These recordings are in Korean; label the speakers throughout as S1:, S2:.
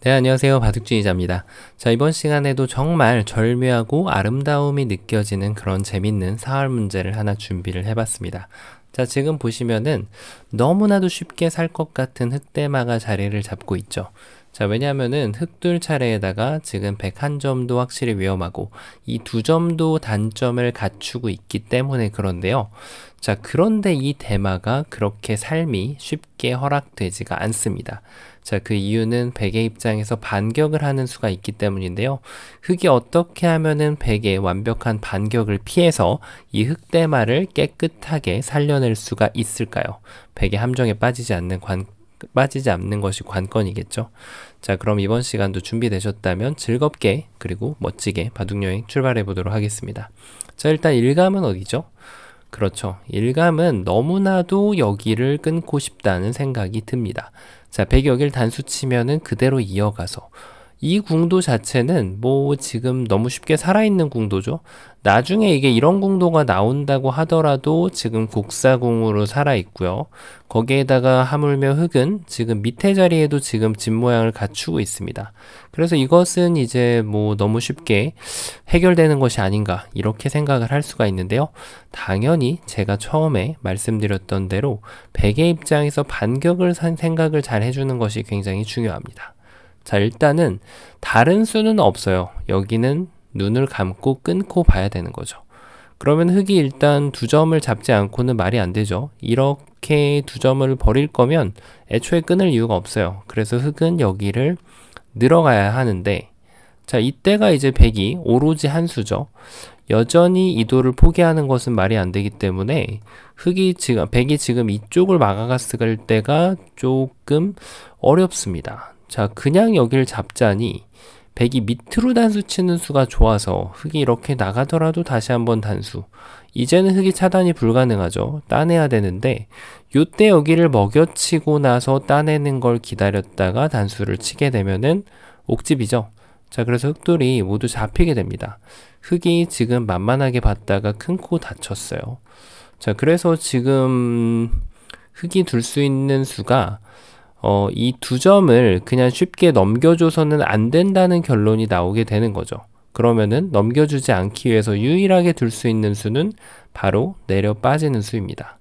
S1: 네, 안녕하세요. 바둑주의자입니다. 자, 이번 시간에도 정말 절묘하고 아름다움이 느껴지는 그런 재밌는 사활 문제를 하나 준비를 해봤습니다. 자, 지금 보시면은 너무나도 쉽게 살 것 같은 흑대마가 자리를 잡고 있죠. 자, 왜냐하면은 흑둘 차례에다가 지금 101점도 확실히 위험하고 이 2점도 단점을 갖추고 있기 때문에 그런데요. 자, 그런데 이 대마가 그렇게 삶이 쉽게 허락되지가 않습니다. 자, 그 이유는 백의 입장에서 반격을 하는 수가 있기 때문인데요. 흑이 어떻게 하면은 백의 완벽한 반격을 피해서 이 흑대마를 깨끗하게 살려낼 수가 있을까요? 백의 함정에 빠지지 않는 것이 관건이겠죠. 자, 그럼 이번 시간도 준비되셨다면 즐겁게 그리고 멋지게 바둑여행 출발해 보도록 하겠습니다. 자, 일단 일감은 어디죠? 그렇죠. 일감은 너무나도 여기를 끊고 싶다는 생각이 듭니다. 자, 백이 여기를 단수 치면은 그대로 이어가서 이 궁도 자체는 뭐 지금 너무 쉽게 살아있는 궁도죠. 나중에 이게 이런 궁도가 나온다고 하더라도 지금 곡사궁으로 살아있고요. 거기에다가 하물며 흑은 지금 밑에 자리에도 지금 집 모양을 갖추고 있습니다. 그래서 이것은 이제 뭐 너무 쉽게 해결되는 것이 아닌가 이렇게 생각을 할 수가 있는데요. 당연히 제가 처음에 말씀드렸던 대로 백의 입장에서 반격을 생각을 잘 해주는 것이 굉장히 중요합니다. 자, 일단은 다른 수는 없어요. 여기는 눈을 감고 끊고 봐야 되는 거죠. 그러면 흑이 일단 2점을 잡지 않고는 말이 안 되죠. 이렇게 2점을 버릴 거면 애초에 끊을 이유가 없어요. 그래서 흑은 여기를 늘어가야 하는데, 자, 이때가 이제 백이 오로지 한 수죠. 여전히 이도를 포기하는 것은 말이 안 되기 때문에 백이 지금 이쪽을 막아갔을 때가 조금 어렵습니다. 자, 그냥 여기를 잡자니 백이 밑으로 단수 치는 수가 좋아서 흑이 이렇게 나가더라도 다시 한번 단수. 이제는 흑이 차단이 불가능하죠. 따내야 되는데 요때 여기를 먹여치고 나서 따내는 걸 기다렸다가 단수를 치게 되면은 옥집이죠. 자, 그래서 흑돌이 모두 잡히게 됩니다. 흑이 지금 만만하게 봤다가 큰 코 다쳤어요. 자, 그래서 지금 흑이 둘 수 있는 수가 이 2점을 그냥 쉽게 넘겨줘서는 안 된다는 결론이 나오게 되는 거죠. 그러면은 넘겨주지 않기 위해서 유일하게 둘 수 있는 수는 바로 내려 빠지는 수입니다.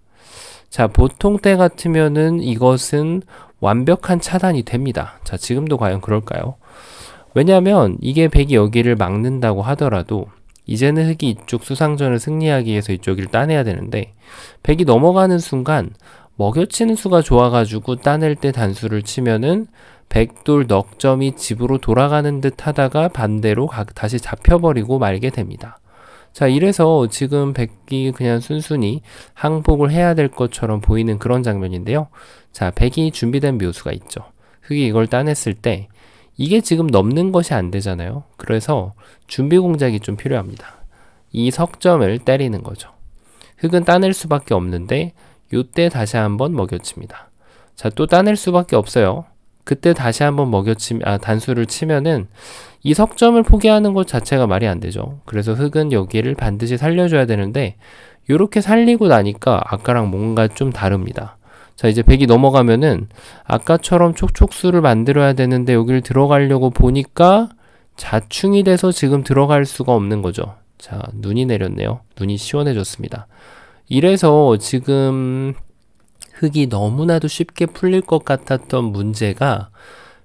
S1: 자, 보통 때 같으면은 이것은 완벽한 차단이 됩니다. 자, 지금도 과연 그럴까요? 왜냐하면 이게 백이 여기를 막는다고 하더라도 이제는 흑이 이쪽 수상전을 승리하기 위해서 이쪽을 따내야 되는데 백이 넘어가는 순간 먹여치는 수가 좋아가지고 따낼 때 단수를 치면은 백돌 넉점이 집으로 돌아가는 듯 하다가 반대로 다시 잡혀버리고 말게 됩니다. 자, 이래서 지금 백이 그냥 순순히 항복을 해야 될 것처럼 보이는 그런 장면인데요. 자, 백이 준비된 묘수가 있죠. 흑이 이걸 따냈을 때 이게 지금 넘는 것이 안 되잖아요. 그래서 준비 공작이 좀 필요합니다. 이 석점을 때리는 거죠. 흑은 따낼 수밖에 없는데 요때 다시 한번 먹여칩니다. 자, 또 따낼 수밖에 없어요. 그때 다시 한번 단수를 치면은 이 석점을 포기하는 것 자체가 말이 안 되죠. 그래서 흑은 여기를 반드시 살려줘야 되는데 요렇게 살리고 나니까 아까랑 뭔가 좀 다릅니다. 자, 이제 백이 넘어가면은 아까처럼 촉촉수를 만들어야 되는데 여기를 들어가려고 보니까 자충이 돼서 지금 들어갈 수가 없는 거죠. 자, 눈이 내렸네요. 눈이 시원해졌습니다. 이래서 지금 흑이 너무나도 쉽게 풀릴 것 같았던 문제가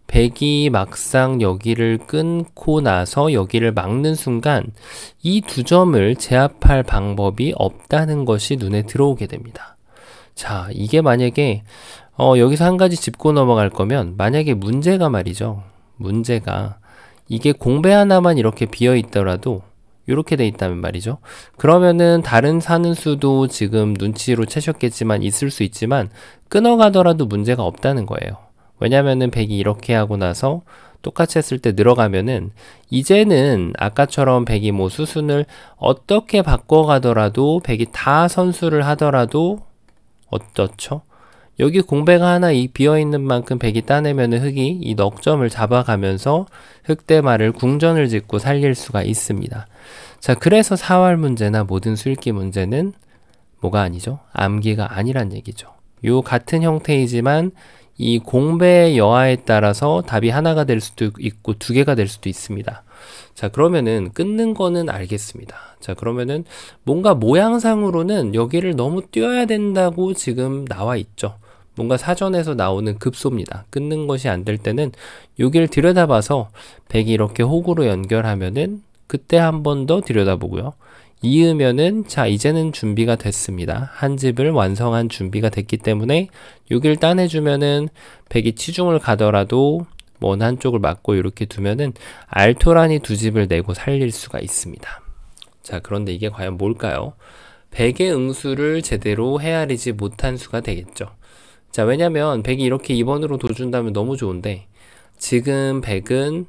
S1: 백이 막상 여기를 끊고 나서 여기를 막는 순간 이 2점을 제압할 방법이 없다는 것이 눈에 들어오게 됩니다. 자, 이게 만약에 여기서 한 가지 짚고 넘어갈 거면 만약에 문제가 말이죠. 문제가 이게 공배 하나만 이렇게 비어 있더라도 이렇게 돼 있다면 말이죠. 그러면은 다른 사는 수도 지금 눈치로 채셨겠지만 있을 수 있지만 끊어가더라도 문제가 없다는 거예요. 왜냐면은 백이 이렇게 하고 나서 똑같이 했을 때 늘어가면은 이제는 아까처럼 백이 뭐 수순을 어떻게 바꿔가더라도 백이 다 선수를 하더라도 어떻죠? 여기 공배가 하나 비어있는 만큼 백이 따내면은 흑이 이 넉점을 잡아가면서 흑대마를 궁전을 짓고 살릴 수가 있습니다. 자, 그래서 사활 문제나 모든 수읽기 문제는 뭐가 아니죠? 암기가 아니란 얘기죠. 요 같은 형태이지만 이 공배 여하에 따라서 답이 하나가 될 수도 있고 두 개가 될 수도 있습니다. 자, 그러면은 끊는 거는 알겠습니다. 자, 그러면은 뭔가 모양상으로는 여기를 너무 띄어야 된다고 지금 나와 있죠. 뭔가 사전에서 나오는 급소입니다. 끊는 것이 안 될 때는 여기를 들여다봐서 100이 이렇게 호구로 연결하면은 그때 한 번 더 들여다보고요. 이으면은 자, 이제는 준비가 됐습니다. 한 집을 완성한 준비가 됐기 때문에 여기를 따내주면은 100이 치중을 가더라도 먼 한쪽을 막고 이렇게 두면은 알토란이 두 집을 내고 살릴 수가 있습니다. 자, 그런데 이게 과연 뭘까요? 100의 응수를 제대로 헤아리지 못한 수가 되겠죠. 자, 왜냐면 100이 이렇게 2번으로 둬준다면 너무 좋은데 지금 100은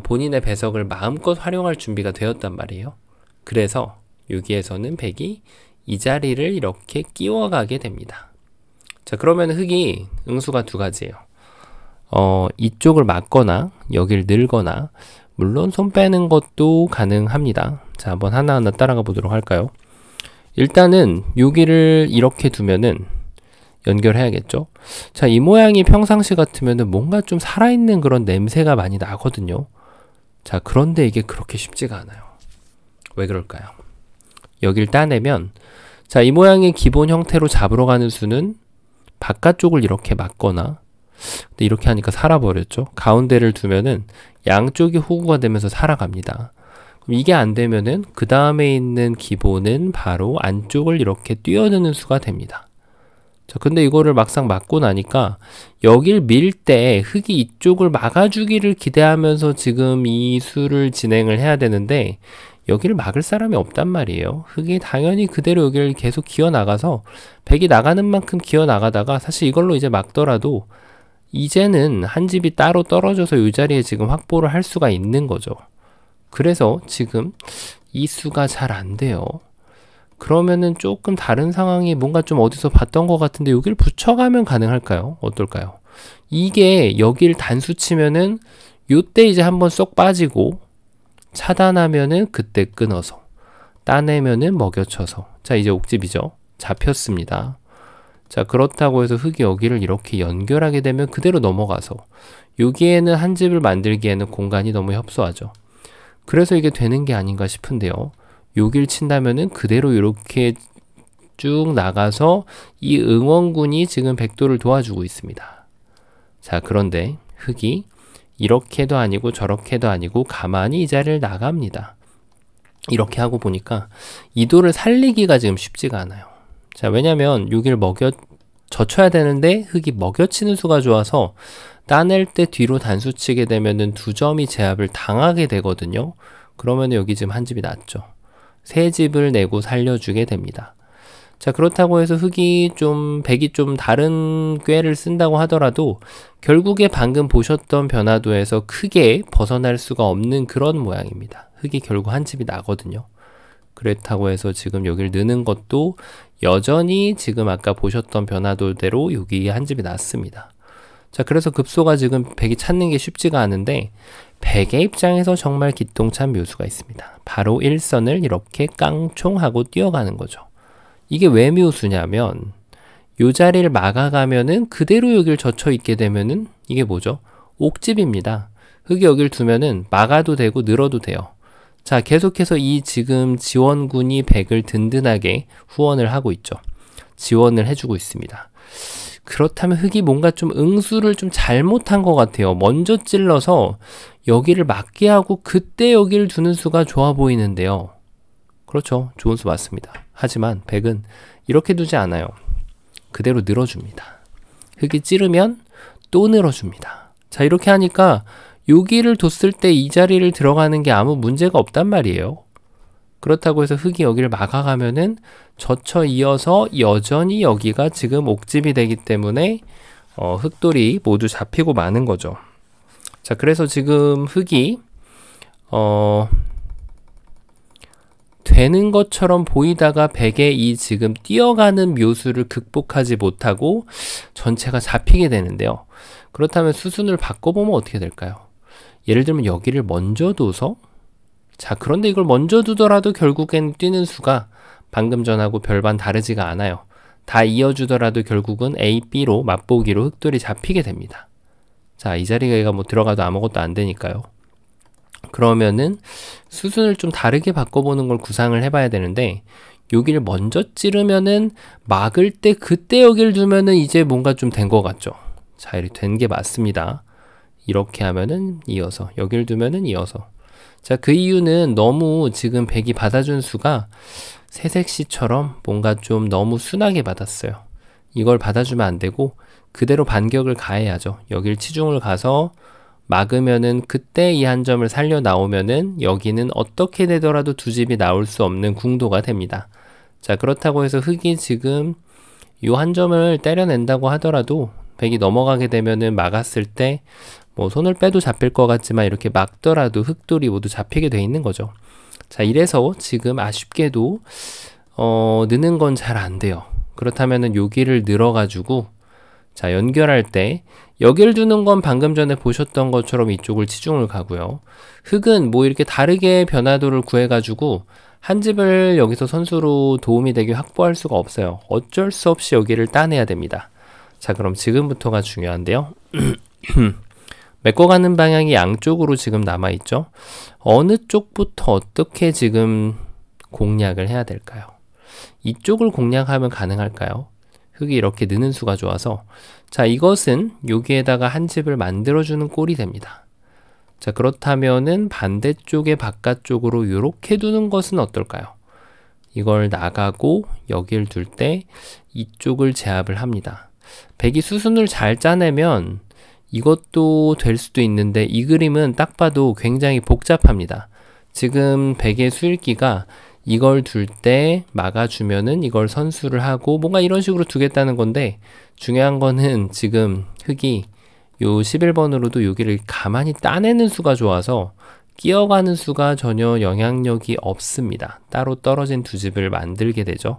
S1: 본인의 배석을 마음껏 활용할 준비가 되었단 말이에요. 그래서 여기에서는 100이 이 자리를 이렇게 끼워가게 됩니다. 자, 그러면 흙이 응수가 두 가지예요. 이쪽을 막거나 여길 늘거나 물론 손 빼는 것도 가능합니다. 자, 한번 하나하나 따라가 보도록 할까요? 일단은 여기를 이렇게 두면은 연결해야겠죠. 자, 이 모양이 평상시 같으면은 뭔가 좀 살아있는 그런 냄새가 많이 나거든요. 자, 그런데 이게 그렇게 쉽지가 않아요. 왜 그럴까요? 여길 따내면 자, 이 모양의 기본 형태로 잡으러 가는 수는 바깥쪽을 이렇게 막거나 근데 이렇게 하니까 살아버렸죠. 가운데를 두면은 양쪽이 호구가 되면서 살아갑니다. 그럼 이게 안 되면은 그 다음에 있는 기본은 바로 안쪽을 이렇게 뛰어드는 수가 됩니다. 자, 근데 이거를 막상 막고 나니까 여길 밀 때 흙이 이쪽을 막아주기를 기대하면서 지금 이 수를 진행을 해야 되는데 여기를 막을 사람이 없단 말이에요. 흙이 당연히 그대로 여기를 계속 기어 나가서 100이 나가는 만큼 기어 나가다가 사실 이걸로 이제 막더라도 이제는 한 집이 따로 떨어져서 이 자리에 지금 확보를 할 수가 있는 거죠. 그래서 지금 이 수가 잘 안 돼요. 그러면은 조금 다른 상황이 뭔가 좀 어디서 봤던 것 같은데 여기를 붙여가면 가능할까요? 어떨까요? 이게 여기를 단수 치면은 요때 이제 한번 쏙 빠지고 차단하면은 그때 끊어서 따내면은 먹여쳐서 자, 이제 옥집이죠. 잡혔습니다. 자, 그렇다고 해서 흙이 여기를 이렇게 연결하게 되면 그대로 넘어가서 여기에는 한 집을 만들기에는 공간이 너무 협소하죠. 그래서 이게 되는 게 아닌가 싶은데요. 여길 친다면은 그대로 이렇게 쭉 나가서 이 응원군이 지금 백도를 도와주고 있습니다. 자, 그런데 흙이 이렇게도 아니고 저렇게도 아니고 가만히 이 자리를 나갑니다. 이렇게 하고 보니까 이 돌을 살리기가 지금 쉽지가 않아요. 자, 왜냐면 여기를 젖혀야 되는데 흙이 먹여치는 수가 좋아서 따낼 때 뒤로 단수 치게 되면은 두 점이 제압을 당하게 되거든요. 그러면 여기 지금 한 집이 났죠. 세 집을 내고 살려주게 됩니다. 자, 그렇다고 해서 흙이 좀 100이 좀 다른 꾀를 쓴다고 하더라도 결국에 방금 보셨던 변화도에서 크게 벗어날 수가 없는 그런 모양입니다. 흙이 결국 한 집이 나거든요. 그렇다고 해서 지금 여기를 느는 것도 여전히 지금 아까 보셨던 변화도대로 여기 한 집이 났습니다. 자, 그래서 급소가 지금 100이 찾는 게 쉽지가 않은데 100의 입장에서 정말 기똥찬 묘수가 있습니다. 바로 일선을 이렇게 깡총하고 뛰어가는 거죠. 이게 왜 묘수냐면 요 자리를 막아가면은 그대로 여길 젖혀 있게 되면은 이게 뭐죠? 옥집입니다. 흙이 여길 두면은 막아도 되고 늘어도 돼요. 자, 계속해서 이 지금 지원군이 100을 든든하게 후원을 하고 있죠. 지원을 해주고 있습니다. 그렇다면 흙이 뭔가 좀 응수를 좀 잘못한 것 같아요. 먼저 찔러서 여기를 막게 하고 그때 여기를 두는 수가 좋아 보이는데요. 그렇죠. 좋은 수 맞습니다. 하지만 100은 이렇게 두지 않아요. 그대로 늘어줍니다. 흙이 찌르면 또 늘어줍니다. 자, 이렇게 하니까 여기를 뒀을 때 이 자리를 들어가는 게 아무 문제가 없단 말이에요. 그렇다고 해서 흙이 여기를 막아가면은 젖혀 이어서 여전히 여기가 지금 옥집이 되기 때문에 흙돌이 모두 잡히고 마는 거죠. 자, 그래서 지금 흙이 되는 것처럼 보이다가 100의 이 지금 뛰어가는 묘수를 극복하지 못하고 전체가 잡히게 되는데요. 그렇다면 수순을 바꿔보면 어떻게 될까요? 예를 들면 여기를 먼저 둬서 자, 그런데 이걸 먼저 두더라도 결국엔 뛰는 수가 방금 전하고 별반 다르지가 않아요. 다 이어주더라도 결국은 A, B로 맛보기로 흙돌이 잡히게 됩니다. 자, 이 자리가 뭐 들어가도 아무것도 안 되니까요. 그러면은 수순을 좀 다르게 바꿔보는 걸 구상을 해봐야 되는데, 여기를 먼저 찌르면은 막을 때 그때 여기를 두면은 이제 뭔가 좀 된 것 같죠. 자, 이렇게 된 게 맞습니다. 이렇게 하면은 이어서, 여기를 두면은 이어서. 자, 그 이유는 너무 지금 백이 받아준 수가 새색시처럼 뭔가 좀 너무 순하게 받았어요. 이걸 받아주면 안 되고 그대로 반격을 가해야죠. 여길 치중을 가서 막으면은 그때 이 한 점을 살려 나오면은 여기는 어떻게 되더라도 두 집이 나올 수 없는 궁도가 됩니다. 자, 그렇다고 해서 흙이 지금 이 한 점을 때려낸다고 하더라도 백이 넘어가게 되면은 막았을 때 뭐 손을 빼도 잡힐 것 같지만 이렇게 막더라도 흙돌이 모두 잡히게 돼 있는 거죠. 자, 이래서 지금 아쉽게도 느는 건 잘 안 돼요. 그렇다면은 여기를 늘어가지고 자, 연결할 때 여기를 두는 건 방금 전에 보셨던 것처럼 이쪽을 치중을 가고요. 흙은 뭐 이렇게 다르게 변화도를 구해가지고 한 집을 여기서 선수로 도움이 되게 확보할 수가 없어요. 어쩔 수 없이 여기를 따내야 됩니다. 자, 그럼 지금부터가 중요한데요. 메꿔가는 방향이 양쪽으로 지금 남아있죠. 어느 쪽부터 어떻게 지금 공략을 해야 될까요? 이쪽을 공략하면 가능할까요? 흙이 이렇게 느는 수가 좋아서, 자, 이것은 여기에다가 한 집을 만들어주는 꼴이 됩니다. 자, 그렇다면은 반대쪽의 바깥쪽으로 이렇게 두는 것은 어떨까요? 이걸 나가고 여기를 둘 때 이쪽을 제압을 합니다. 백이 수순을 잘 짜내면 이것도 될 수도 있는데 이 그림은 딱 봐도 굉장히 복잡합니다. 지금 백의 수읽기가 이걸 둘 때 막아주면은 이걸 선수를 하고 뭔가 이런 식으로 두겠다는 건데, 중요한 거는 지금 흙이 요 11번으로도 여기를 가만히 따내는 수가 좋아서 끼어가는 수가 전혀 영향력이 없습니다. 따로 떨어진 두 집을 만들게 되죠.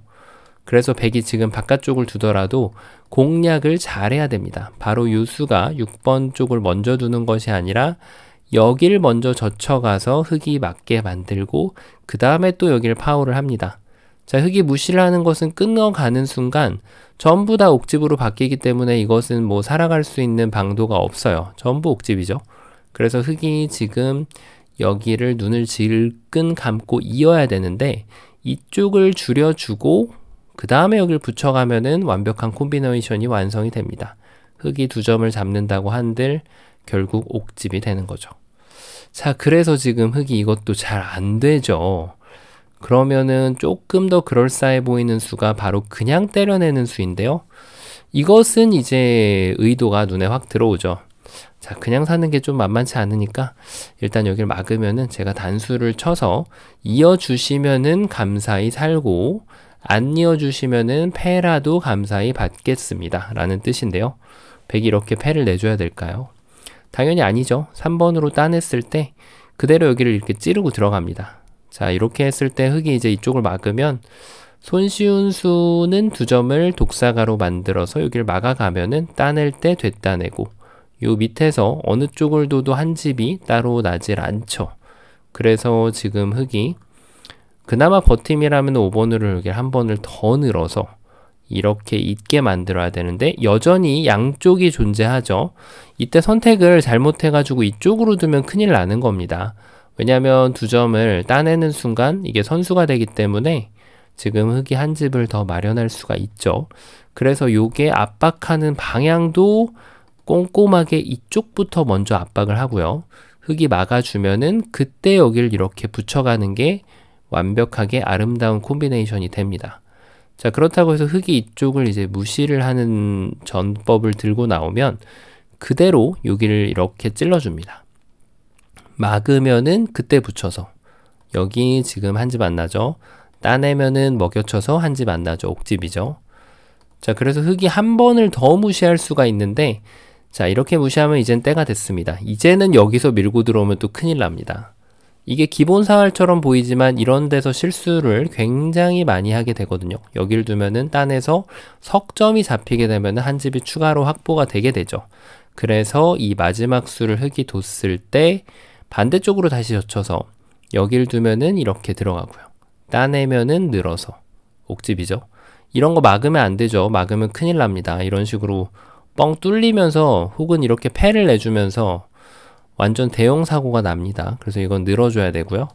S1: 그래서 백이 지금 바깥쪽을 두더라도 공략을 잘해야 됩니다. 바로 요 수가 6번 쪽을 먼저 두는 것이 아니라 여기를 먼저 젖혀가서 흙이 맞게 만들고 그 다음에 또 여기를 파워를 합니다. 자, 흙이 무시를 하는 것은 끊어가는 순간 전부 다 옥집으로 바뀌기 때문에 이것은 뭐 살아갈 수 있는 방도가 없어요. 전부 옥집이죠. 그래서 흙이 지금 여기를 눈을 질끈 감고 이어야 되는데 이쪽을 줄여주고 그 다음에 여기를 붙여가면은 완벽한 콤비네이션이 완성이 됩니다. 흙이 두 점을 잡는다고 한들 결국 옥집이 되는 거죠. 자, 그래서 지금 흙이 이것도 잘 안 되죠. 그러면은 조금 더 그럴싸해 보이는 수가 바로 그냥 때려내는 수인데요. 이것은 이제 의도가 눈에 확 들어오죠. 자, 그냥 사는 게 좀 만만치 않으니까 일단 여기를 막으면은 제가 단수를 쳐서 이어주시면은 감사히 살고 안 이어주시면은 패라도 감사히 받겠습니다 라는 뜻인데요. 백이 이렇게 패를 내줘야 될까요? 당연히 아니죠. 3번으로 따냈을 때 그대로 여기를 이렇게 찌르고 들어갑니다. 자, 이렇게 했을 때 흙이 이제 이쪽을 막으면 손쉬운 수는 두 점을 독사가로 만들어서 여기를 막아가면은 따낼 때 되따내고 요 밑에서 어느 쪽을 둬도 한 집이 따로 나질 않죠. 그래서 지금 흙이 그나마 버팀이라면 5번으로 여기 한 번을 더 늘어서 이렇게 있게 만들어야 되는데 여전히 양쪽이 존재하죠. 이때 선택을 잘못해가지고 이쪽으로 두면 큰일 나는 겁니다. 왜냐하면 두 점을 따내는 순간 이게 선수가 되기 때문에 지금 흙이 한 집을 더 마련할 수가 있죠. 그래서 요게 압박하는 방향도 꼼꼼하게 이쪽부터 먼저 압박을 하고요. 흙이 막아주면은 그때 여기를 이렇게 붙여가는 게 완벽하게 아름다운 콤비네이션이 됩니다. 자, 그렇다고 해서 흙이 이쪽을 이제 무시를 하는 전법을 들고 나오면 그대로 여기를 이렇게 찔러줍니다. 막으면은 그때 붙여서 여기 지금 한 집 안 나죠. 따내면은 먹여쳐서 한 집 안 나죠. 옥집이죠. 자, 그래서 흙이 한 번을 더 무시할 수가 있는데 자, 이렇게 무시하면 이젠 때가 됐습니다. 이제는 여기서 밀고 들어오면 또 큰일 납니다. 이게 기본 사활처럼 보이지만 이런 데서 실수를 굉장히 많이 하게 되거든요. 여기를 두면은 따내서 석점이 잡히게 되면 한 집이 추가로 확보가 되게 되죠. 그래서 이 마지막 수를 흙이 뒀을 때 반대쪽으로 다시 젖혀서 여기를 두면은 이렇게 들어가고요. 따내면은 늘어서 옥집이죠. 이런 거 막으면 안 되죠. 막으면 큰일 납니다. 이런 식으로 뻥 뚫리면서 혹은 이렇게 폐를 내주면서 완전 대형 사고가 납니다. 그래서 이건 늘어줘야 되고요.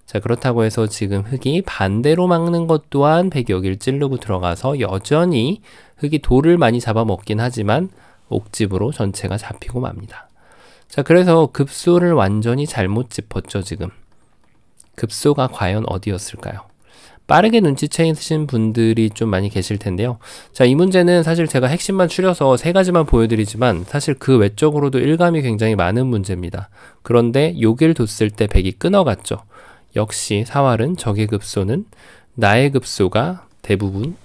S1: 자, 그렇다고 해서 지금 흙이 반대로 막는 것 또한 백이 여기를 찌르고 들어가서 여전히 흙이 돌을 많이 잡아먹긴 하지만 옥집으로 전체가 잡히고 맙니다. 자, 그래서 급소를 완전히 잘못 짚었죠, 지금. 급소가 과연 어디였을까요? 빠르게 눈치채신 분들이 좀 많이 계실 텐데요. 자, 이 문제는 사실 제가 핵심만 추려서 세 가지만 보여드리지만 사실 그 외적으로도 일감이 굉장히 많은 문제입니다. 그런데 여길 뒀을 때 백이 끊어갔죠. 역시 사활은 적의 급소는 나의 급소가 대부분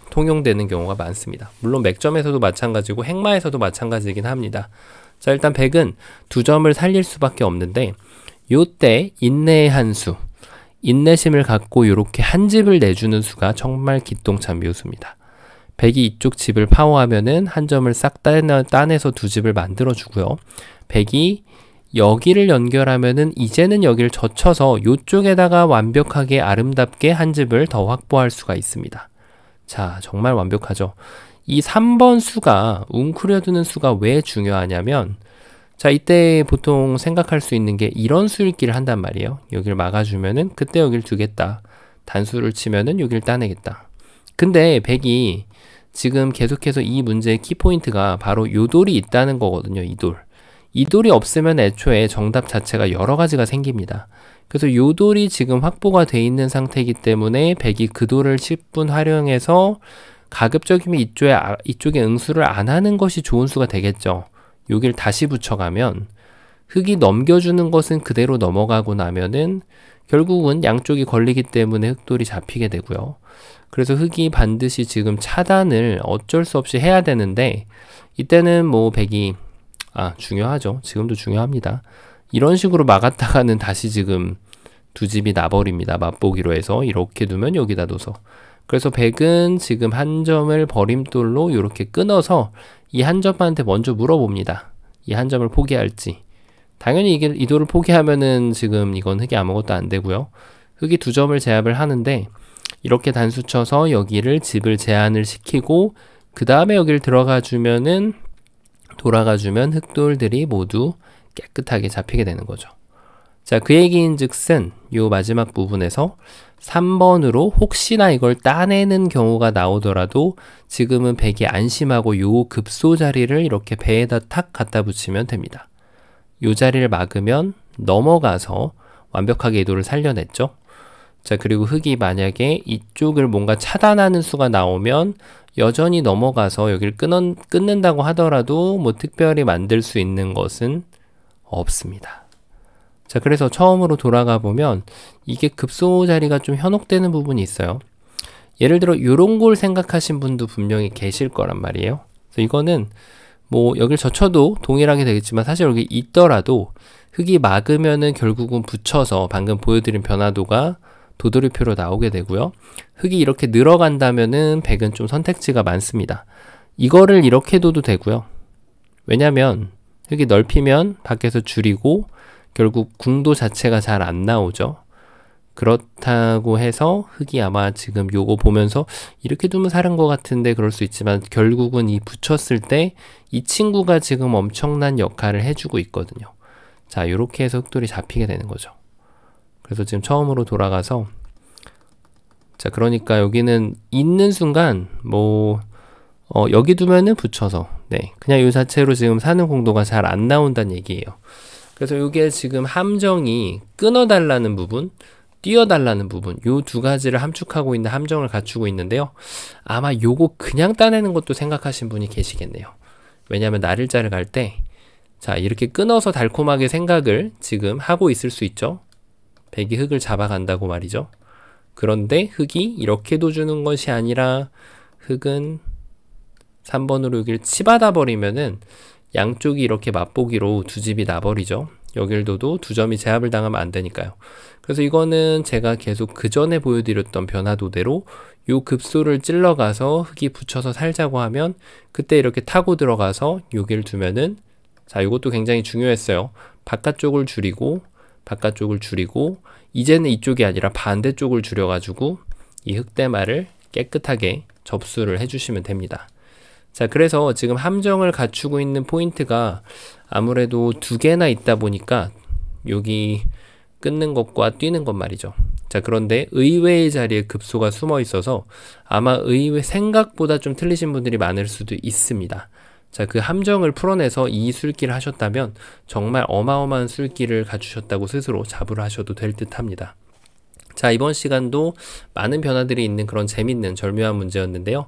S1: 통용되는 경우가 많습니다. 물론 맥점에서도 마찬가지고 행마에서도 마찬가지이긴 합니다. 자, 일단 백은 두 점을 살릴 수밖에 없는데 요때 인내의 한 수, 인내심을 갖고 이렇게 한 집을 내주는 수가 정말 기똥찬 묘수입니다. 백이 이쪽 집을 파워하면은 한 점을 싹 따내서 두 집을 만들어 주고요. 백이 여기를 연결하면은 이제는 여기를 젖혀서 이쪽에다가 완벽하게 아름답게 한 집을 더 확보할 수가 있습니다. 자, 정말 완벽하죠. 이 3번 수가 웅크려드는 수가 왜 중요하냐면 자, 이때 보통 생각할 수 있는 게 이런 수읽기를 한단 말이에요. 여기를 막아주면은 그때 여기를 두겠다. 단수를 치면은 여기를 따내겠다. 근데 백이 지금 계속해서 이 문제의 키포인트가 바로 요 돌이 있다는 거거든요. 이 돌. 이 돌이 없으면 애초에 정답 자체가 여러 가지가 생깁니다. 그래서 요 돌이 지금 확보가 돼 있는 상태이기 때문에 백이 그 돌을 10분 활용해서 가급적이면 이쪽에 응수를 안 하는 것이 좋은 수가 되겠죠. 여길 다시 붙여가면 흙이 넘겨주는 것은 그대로 넘어가고 나면은 결국은 양쪽이 걸리기 때문에 흙돌이 잡히게 되고요. 그래서 흙이 반드시 지금 차단을 어쩔 수 없이 해야 되는데 이때는 뭐 백이 중요하죠. 지금도 중요합니다. 이런 식으로 막았다가는 다시 지금 두 집이 나버립니다. 맛보기로 해서 이렇게 두면 여기다 둬서. 그래서 백은 지금 한 점을 버림돌로 이렇게 끊어서 이 한 점한테 먼저 물어봅니다. 이 한 점을 포기할지. 당연히 이 돌을 포기하면은 지금 이건 흙이 아무것도 안 되고요. 흙이 두 점을 제압을 하는데 이렇게 단수 쳐서 여기를 집을 제한을 시키고 그 다음에 여기를 들어가 주면은 돌아가주면 흙돌들이 모두 깨끗하게 잡히게 되는 거죠. 자, 그 얘기인 즉슨 요 마지막 부분에서 3번으로 혹시나 이걸 따내는 경우가 나오더라도 지금은 백이 안심하고 요 급소 자리를 이렇게 배에다 탁 갖다 붙이면 됩니다. 요 자리를 막으면 넘어가서 완벽하게 이 돌을 살려냈죠. 자, 그리고 흙이 만약에 이쪽을 뭔가 차단하는 수가 나오면 여전히 넘어가서 여기를 끊는다고 하더라도 뭐 특별히 만들 수 있는 것은 없습니다. 자, 그래서 처음으로 돌아가 보면 이게 급소 자리가 좀 현혹되는 부분이 있어요. 예를 들어 요런 걸 생각하신 분도 분명히 계실 거란 말이에요. 그래서 이거는 뭐 여길 젖혀도 동일하게 되겠지만 사실 여기 있더라도 흙이 막으면은 결국은 붙여서 방금 보여드린 변화도가 도돌이표로 나오게 되고요. 흙이 이렇게 늘어간다면은 백은 좀 선택지가 많습니다. 이거를 이렇게 둬도 되고요. 왜냐면 흙이 넓히면 밖에서 줄이고 결국 궁도 자체가 잘 안 나오죠. 그렇다고 해서 흙이 아마 지금 요거 보면서 이렇게 두면 사는 것 같은데 그럴 수 있지만 결국은 이 붙였을 때 이 친구가 지금 엄청난 역할을 해주고 있거든요. 자, 요렇게 해서 흙돌이 잡히게 되는 거죠. 그래서 지금 처음으로 돌아가서 자, 그러니까 여기는 있는 순간 뭐 여기 두면은 붙여서 그냥 요 자체로 지금 사는 공도가 잘 안 나온다는 얘기예요. 그래서 이게 지금 함정이 끊어달라는 부분, 띄워달라는 부분, 요 두 가지를 함축하고 있는 함정을 갖추고 있는데요. 아마 요거 그냥 따내는 것도 생각하신 분이 계시겠네요. 왜냐하면 나를자를 갈 때 자, 이렇게 끊어서 달콤하게 생각을 지금 하고 있을 수 있죠. 백이 흙을 잡아간다고 말이죠. 그런데 흙이 이렇게 둬주는 것이 아니라 흙은 3번으로 여기를 치받아 버리면은 양쪽이 이렇게 맛보기로 두 집이 나버리죠. 여길 둬도 두 점이 제압을 당하면 안 되니까요. 그래서 이거는 제가 계속 그 전에 보여드렸던 변화도대로 요 급소를 찔러가서 흙이 붙여서 살자고 하면 그때 이렇게 타고 들어가서 여기를 두면은 자, 이것도 굉장히 중요했어요. 바깥쪽을 줄이고 이제는 이쪽이 아니라 반대쪽을 줄여가지고 이 흙대마를 깨끗하게 접수를 해주시면 됩니다. 자, 그래서 지금 함정을 갖추고 있는 포인트가 아무래도 두 개나 있다 보니까 여기 끊는 것과 뛰는 것 말이죠. 자, 그런데 의외의 자리에 급소가 숨어 있어서 아마 생각보다 좀 틀리신 분들이 많을 수도 있습니다. 자, 그 함정을 풀어내서 이 술기를 하셨다면 정말 어마어마한 술기를 갖추셨다고 스스로 자부를 하셔도 될 듯 합니다. 자, 이번 시간도 많은 변화들이 있는 그런 재밌는 절묘한 문제였는데요.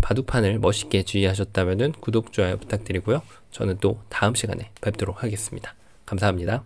S1: 바둑판을 멋있게 주의하셨다면 구독, 좋아요 부탁드리고요. 저는 또 다음 시간에 뵙도록 하겠습니다. 감사합니다.